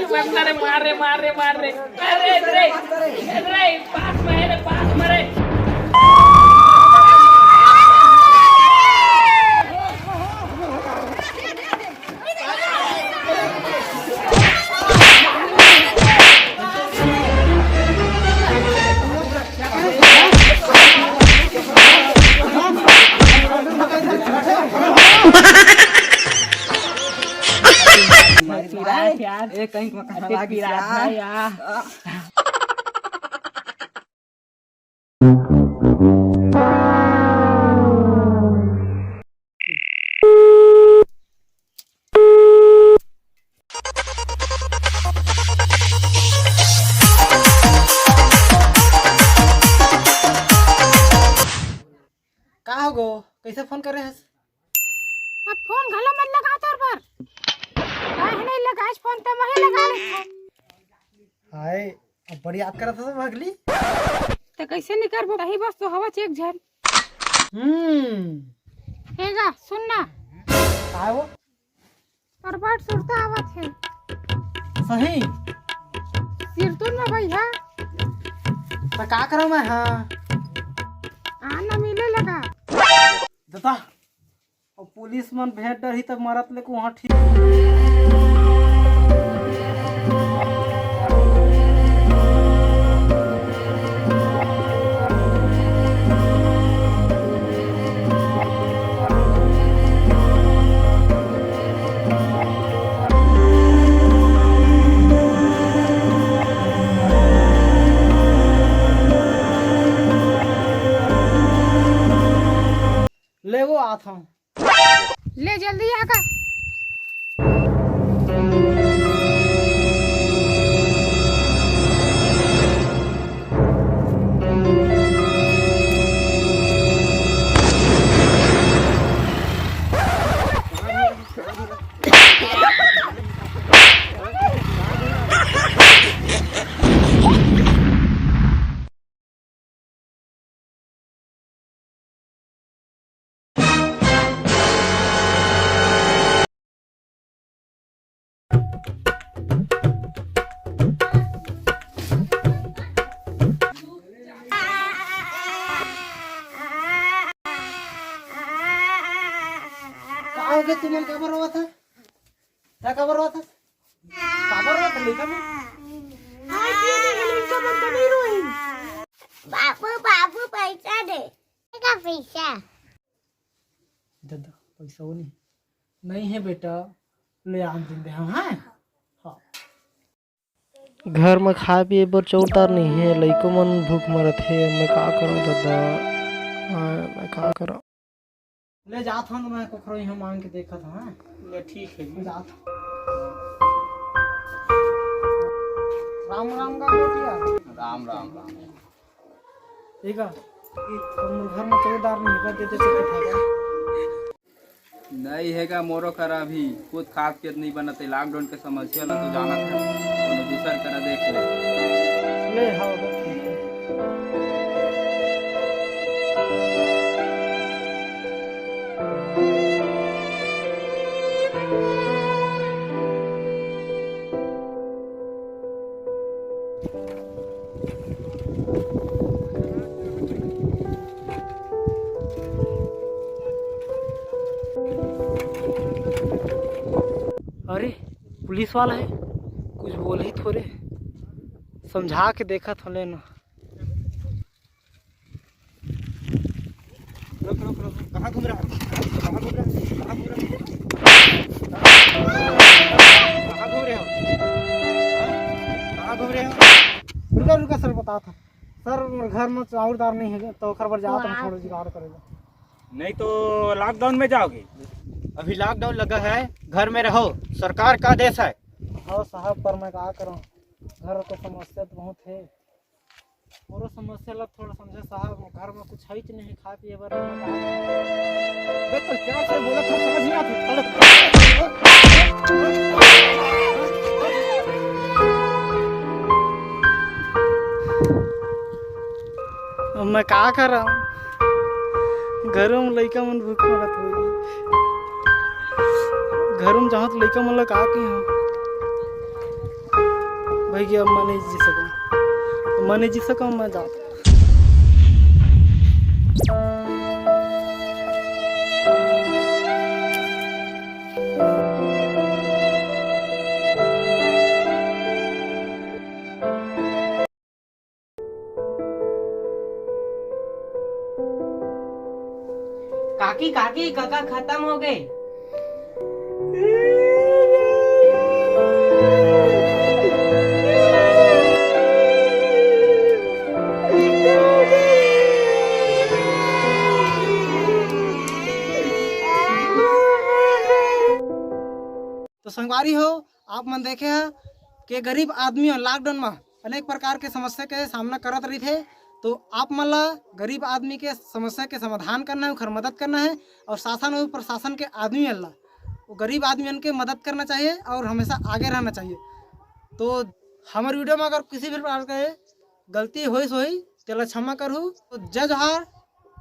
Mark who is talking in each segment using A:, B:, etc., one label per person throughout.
A: मारे मारे मारे मारे अरे रे रे पास में है रे पास में रे यार एक कहीं लगी यार
B: का हो गो कैसे फोन करे हस?
C: अब फोन घलो मत लगा तोर पर काहे नहीं लगाइस फोन त महे लगा ले
B: हाय अब बड़ी याद करत हस भगली
C: त कैसे नहीं करबो सही बस तो हवा चेक झन हेगा सुन ना
B: का हो
C: परबाट सुरता आवत है
B: सही
C: सिरतुन में भैया
B: तो का करूं मैं? हां
C: आना मिले लगा
B: दता और पुलिस मन भेंट डरही तब मरत ले को वहां ठीक ले वो आत हूं
C: ले जल्दी आका
B: आओगे तुमन कबर हुआ था क्या कबर हुआ था लिखा में
C: हाय पीने के का बंद नहीं रोई
D: बाबू बाबू पैसा दे का पैसा
B: दादा पैसा वो नहीं है बेटा ले आन दिन दे हम हैं हां घर में खा पिए बर चौतार नहीं है लइको मन भूख मरत है मैं का करूं दादा हां मैं का करूं ले जात हूं मैं कोखरो यहां मांग के देखत हूं हां ले ठीक है जात राम राम का बेटिया
E: राम राम राम
B: ठीक है तुम घर में चौकीदार नहीं है देते से था
E: नहीं हैगा मोरो करा अभी खुद खाद पियत नहीं बनते लॉकडाउन के समस्या ला तो जाना था तो दूसर करा देख
B: ले हां ठीक है अरे पुलिस वाला है कुछ बोल ही थोड़े समझा के देखा था लेना रुक रुक रुक कहाँ घूम रहा है कहाँ घूम रहा है कहाँ घूम रहे हो कहाँ घूम रहे हो रुका रुका सर बता था सर घर में चावलदार नहीं है तो खबर जाओ तुम थोड़ा जुगाड़ करेगा
F: नहीं तो लॉकडाउन में जाओगे अभी लॉकडाउन लगा है घर में रहो सरकार का आदेश है
B: हाँ साहब पर मैं क्या करूँ घर की समस्या तो बहुत है और समस्या लग थोड़ा समझे साहब घर में कुछ है कि नहीं खा पिए बार
F: तो क्या से बोला था समझ नहीं आती
B: अब मैं क्या कर रहा हूँ घर में लड़का मन भूख मरत हो घर में जहाँ तो लड़का मन लगा के हूँ भाई अब मैं नहीं जी सकूँ मैं जाता।
G: काकी काकी काका खत्म हो गए।
B: तो संगवारी हो आप मन देखे हैं कि गरीब आदमी लॉकडाउन में अनेक प्रकार के समस्या के सामना करत रही थे। तो आप मन ला गरीब आदमी के समस्या के समाधान करना है, ओकर मदद करना है और शासन और प्रशासन के आदमी अल्लाह वो गरीब आदमियों के मदद करना चाहिए और हमेशा आगे रहना चाहिए। तो हमारे वीडियो में अगर किसी भी प्रकार के गलती होई तो क्षमा करूँ। तो जय जोहार,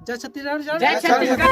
B: जय छत्तीसगढ़,
A: जय छत्तीसगढ़।